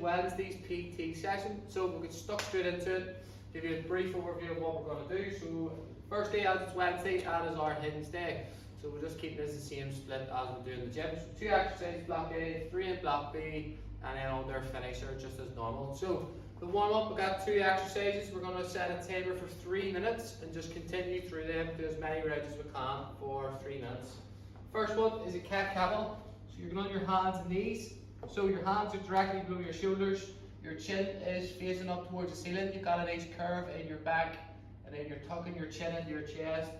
Wednesday's PT session, so we'll get stuck straight into it, give you a brief overview of what we're going to do. So first day, as it's Wednesday, that is our hinge day. So we'll just keep this the same split as we do in the gym. So 2 exercises block A, 3 in block B, and then on their finisher just as normal. So the warm up, we've got 2 exercises. We're going to set a timer for 3 minutes and just continue through them, do as many reps as we can for 3 minutes. First one is a cat camel. So you're going on your hands and knees. So your hands are directly below your shoulders. Your chin is facing up towards the ceiling. You've got a nice curve in your back, and then you're tucking your chin into your chest,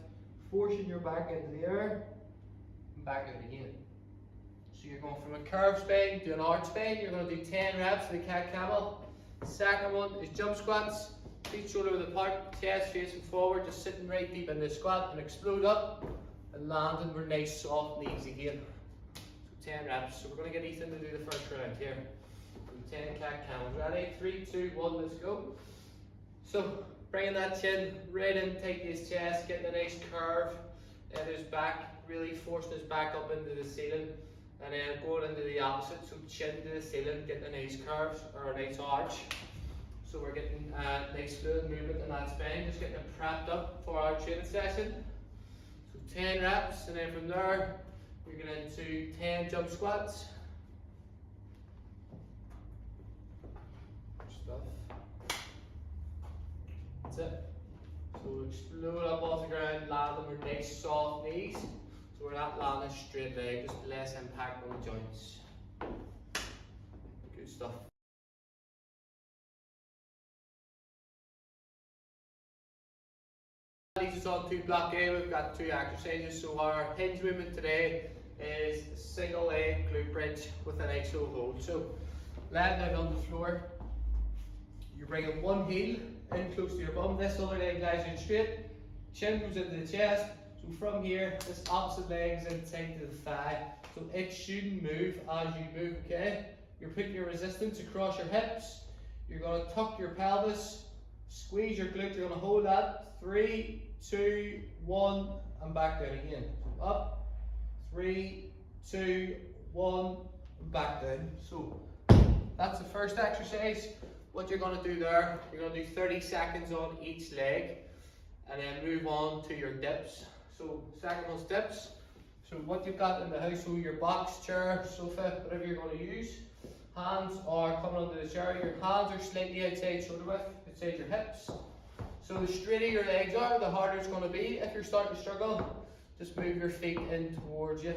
forcing your back into the air, and back out again. So you're going from a curved spine to an arch spine. You're going to do 10 reps of the cat camel. The second one is jump squats. Feet shoulder width apart, chest facing forward, just sitting right deep in the squat and explode up and landing with nice soft knees again. So 10 reps. So we're going to get Ethan to do the first round here. So 10 cat camels. Ready? 3, 2, 1, let's go. So bringing that chin right in, take his chest, getting a nice curve in his back, really forcing his back up into the ceiling, and then going into the opposite, so chin to the ceiling, getting a nice curve or a nice arch. So we're getting a nice fluid movement in that spine, just getting it prepped up for our training session. So 10 reps, and then from there we're going into 10 jump squats. That's it. So explode up off the ground, landing with nice soft knees. So we're not landing straight leg, just less impact on the joints. Good stuff. Leads us on to block A. We've got 2 exercises. So our hinge movement today is single leg glute bridge with an iso hold. So laying down on the floor, you're bringing one heel in close to your bum. This other leg lies in straight. Chin goes into the chest. So from here, this opposite leg is inside to the thigh. So it shouldn't move as you move, okay? You're putting your resistance across your hips. You're going to tuck your pelvis, squeeze your glute. You're going to hold that. 3, 2, 1, and back down again. So up, 3, 2, 1, and back down. So that's the first exercise. What you're going to do there, you're going to do 30 seconds on each leg, and then move on to your dips. So second one's dips. So what you've got in the house, so your box, chair, sofa, whatever you're going to use. Hands are coming onto the chair. Your hands are slightly outside shoulder width, outside your hips. So the straighter your legs are, the harder it's going to be. If you're starting to struggle, just move your feet in towards you.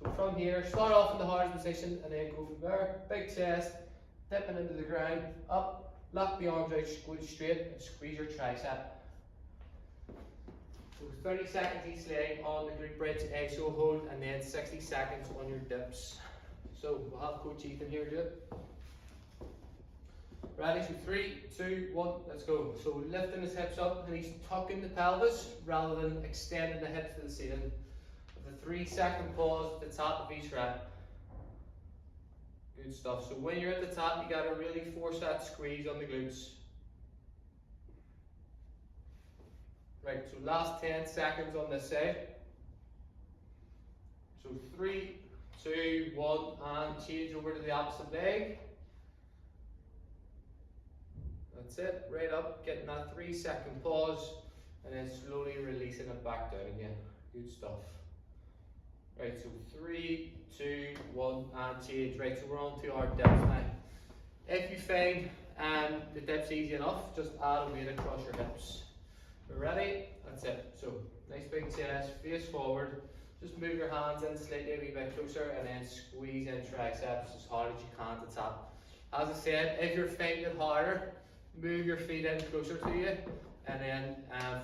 So from here, start off in the hardest position and then go from there. Big chest, dipping into the ground, up, lock the arms out, squeeze straight, and squeeze your tricep. So 30 seconds each leg on the glute bridge, iso hold, and then 60 seconds on your dips. So we'll have Coach Ethan here do it. Ready? So 3, 2, 1, let's go. So lifting his hips up, and he's tucking the pelvis rather than extending the hips to the ceiling. With a 3-second pause at the top of each rep. Good stuff. So when you're at the top, you got to really force that squeeze on the glutes. Right, so last 10 seconds on this side. So 3, 2, 1, and change over to the opposite leg. That's it, right up, getting that 3-second pause, and then slowly releasing it back down again. Good stuff. Right, so 3, 2, 1, and change. Right, so we're on to our dips now. If you find the dips easy enough, just add a weight across your hips. We're ready? That's it. So, nice big chest, face forward. Just move your hands in slightly a wee bit closer, and then squeeze in triceps as hard as you can at the top. As I said, if you're finding it harder, move your feet in closer to you, and then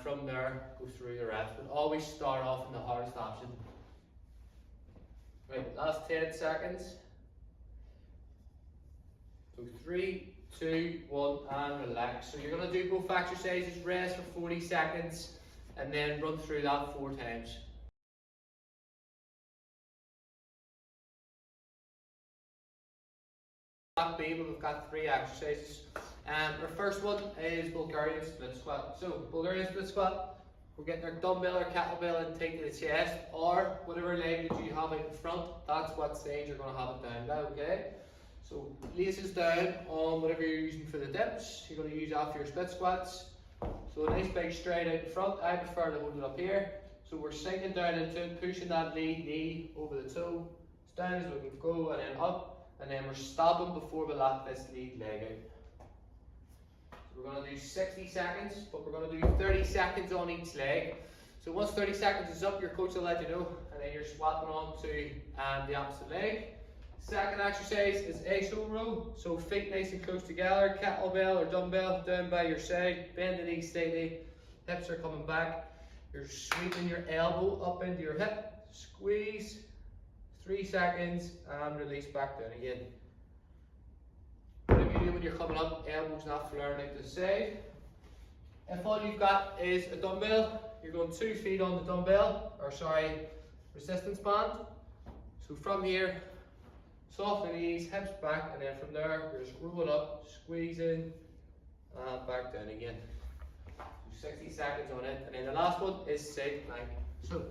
from there, go through the reps. But always start off in the hardest option. Right, last 10 seconds. So 3, 2, 1, and relax. So you're going to do both exercises, rest for 40 seconds, and then run through that 4 times. Block B, we've got 3 exercises. Our first one is Bulgarian split squat. So Bulgarian split squat, we're getting our dumbbell or kettlebell intake to the chest, or whatever leg that you have out in front, that's what side you're going to have it down by, okay? So laces down on whatever you're using for the dips. You're going to use that for your split squats. So a nice big stride out the front. I prefer to hold it up here. So we're sinking down into it, pushing that lead knee over the toe, as down as we can go, and then up, and then we're stopping before we lock this lead leg out. So we're going to do 60 seconds, but we're going to do 30 seconds on each leg. So once 30 seconds is up, your coach will let you know, and then you're swapping on to the opposite leg. Second exercise is iso row. So feet nice and close together, kettlebell or dumbbell down by your side, bend the knees slightly, hips are coming back. You're sweeping your elbow up into your hip, squeeze, 3 seconds, and release back down again. Whatever you do when you're coming up, elbows not flaring out to the side. If all you've got is a dumbbell, you're going 2 feet on the dumbbell, resistance band. So from here, soft the knees, hips back, and then from there, you're just rolling up, squeezing, and back down again. 60 seconds on it, and then the last one is side plank. So,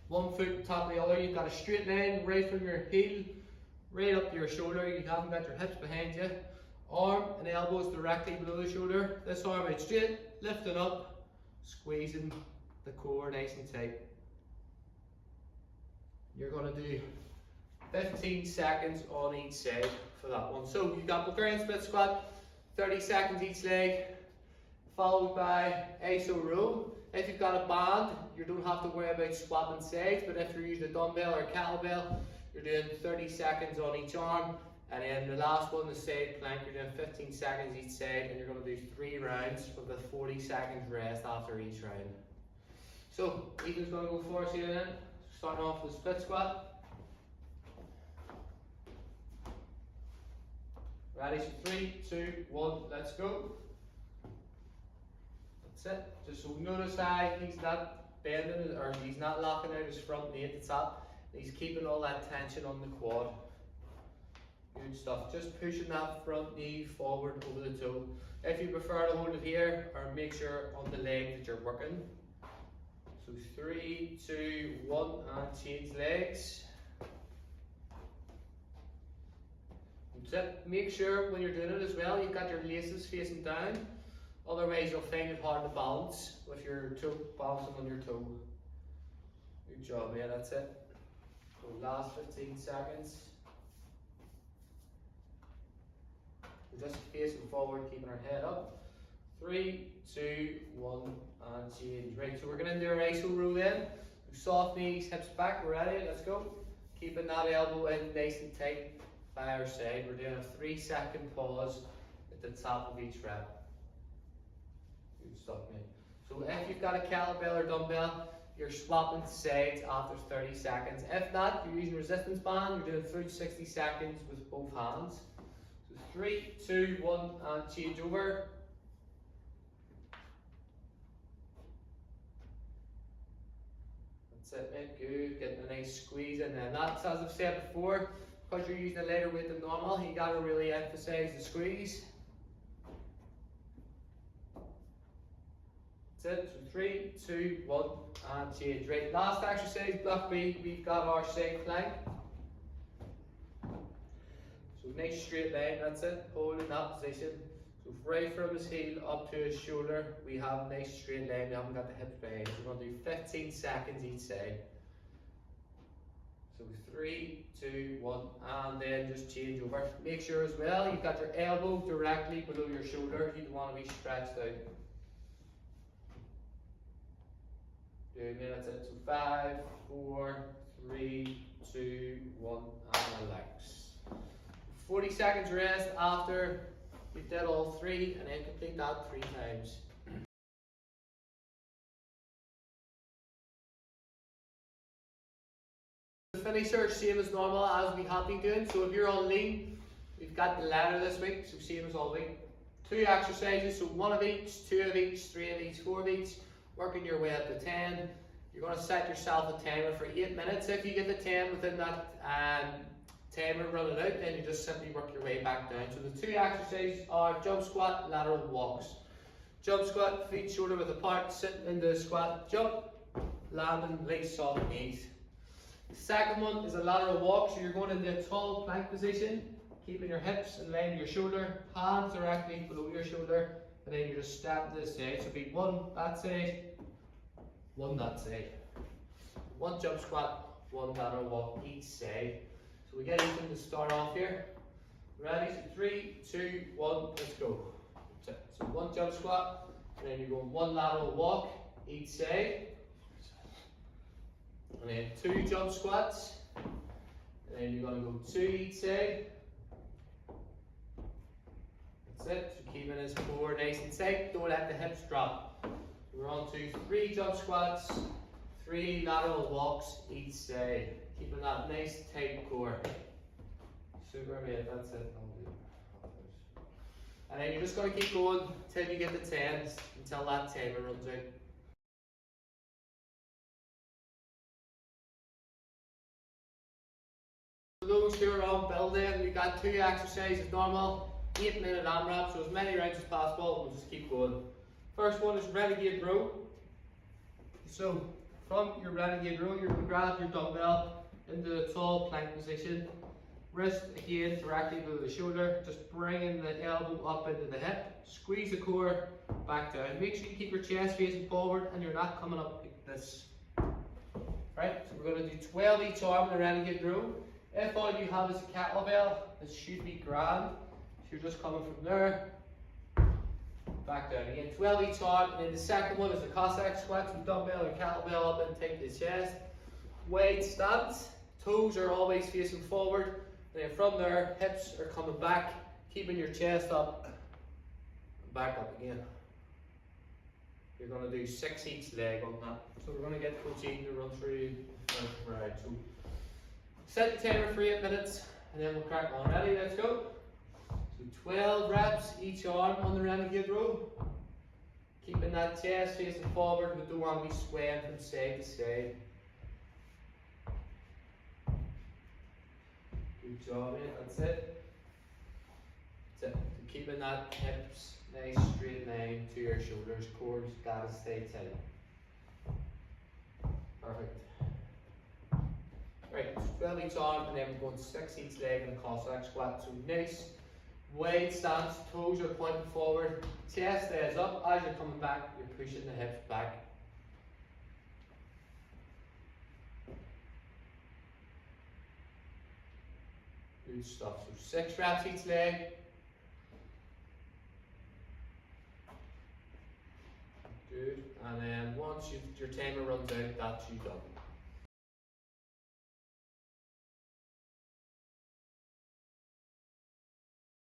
one foot on top of the other, you've got a straight line right from your heel, right up to your shoulder. You haven't got your hips behind you. Arm and elbows directly below the shoulder. This arm out straight, lift it up, squeezing the core nice and tight. You're going to do 15 seconds on each side for that one. So, you've got Bulgarian split squat, 30 seconds each leg, followed by iso row. If you've got a band, you don't have to worry about swapping sides, but if you're using a dumbbell or a kettlebell, you're doing 30 seconds on each arm, and then the last one, the side plank, you're doing 15 seconds each side, and you're going to do 3 rounds with a 40 seconds rest after each round. So, Ethan's going to go for us here then, starting off with split squat. Ready, so 3, 2, 1, let's go. That's it. Just so notice that he's not bending or he's not locking out his front knee at the top. He's keeping all that tension on the quad. Good stuff. Just pushing that front knee forward over the toe. If you prefer to hold it here, or make sure on the leg that you're working. So 3, 2, 1, and change legs. That's it. Make sure when you're doing it as well, you've got your laces facing down. Otherwise, you'll find it hard to balance with your toe balancing on your toe. Good job, yeah, that's it. So last 15 seconds. We're just facing forward, keeping our head up. 3, 2, 1, and change. Right, so we're going to do our iso row then. Soft knees, hips back, we're ready, let's go. Keeping that elbow in nice and tight by our side. We're doing a 3-second pause at the top of each rep. Good stuff, mate. So if you've got a kettlebell or dumbbell, you're swapping sides after 30 seconds. If not, you're using resistance band, you're doing through 60 seconds with both hands. So 3, 2, 1, and change over. That's it, mate. Good. Getting a nice squeeze in there. That's, as I've said before, because you're using a lighter weight than normal, you got to really emphasize the squeeze. That's it. So 3, 2, 1, and change. Right, last exercise, block B, we've got our side plank. So nice straight line, that's it. Holding that position. So right from his heel up to his shoulder, we have a nice straight line. We haven't got the hips behind. So we're going to do 15 seconds each side. So 3, 2, 1, and then just change over. Make sure as well you've got your elbow directly below your shoulder. You don't want to be stretched out. Good, that's it. So 5, 4, 3, 2, 1, and relax. 40 seconds rest after you did all 3, and then complete that 3 times. The finisher, same as normal, as we have been doing. So if you're on lean, we've got the ladder this week, so same as all week. 2 exercises, so 1 of each, 2 of each, 3 of each, 4 of each. Working your way up to 10. You're going to set yourself a timer for 8 minutes. If you get the 10 within that timer running out, then you just simply work your way back down. So the 2 exercises are jump squat, lateral walks. Jump squat, feet shoulder width apart, sitting in the squat, jump, landing, light soft knees. The second one is a lateral walk, so you're going into a tall plank position, keeping your hips in line with your shoulder, hands directly below your shoulder, and then you just step to the side. So be one that side, one that side. One jump squat, one lateral walk each side. So we get Ethan to start off here. Ready? So 3, 2, 1, let's go. That's it. So one jump squat, and then you go one lateral walk each side. And then 2 jump squats, and then you're going to go 2 each side. That's it. So keeping his core nice and tight. Don't let the hips drop. We're on to 3 jump squats, 3 lateral walks each side. Keeping that nice tight core. Super mate, that's it. And then you're just going to keep going until you get the 10s, until that timer runs out. For those who are on building, we got 2 exercises normal, 8-minute AMRAP, so as many rounds as possible. We'll just keep going. First one is renegade row. So from your renegade row, you're going to grab your dumbbell into the tall plank position. Wrist again directly below the shoulder, just bringing the elbow up into the hip. Squeeze the core back down. Make sure you keep your chest facing forward and you're not coming up like this. Right, so we're going to do 12 each arm in the renegade row. If all you have is a kettlebell, this should be grand. So you're just coming from there, back down again. 12 each arm, and then the second one is the Cossack squat. So dumbbell or kettlebell up and take the chest. Wide stance, toes are always facing forward. And then from there, hips are coming back, keeping your chest up, and back up again. You're going to do 6 each leg on that. So we're going to get Coach Eaton to run through right. So set the timer for 8 minutes, and then we'll crack on. Ready? Let's go. So 12 reps each arm on the renegade row. Keeping that chest facing forward, we don't want to be swaying from side to side. Good job, mate. That's it. That's it. So keeping that hips nice straight line to your shoulders, core just gotta stay tight. Perfect. Right, so 12 each arm, and then we're going 6 each leg in the Cossack squat. So nice wide stance, toes are pointing forward, chest stays up. As you're coming back, you're pushing the hips back. Good stuff. So 6 reps each leg. Good. And then once your timer runs out, that's you done.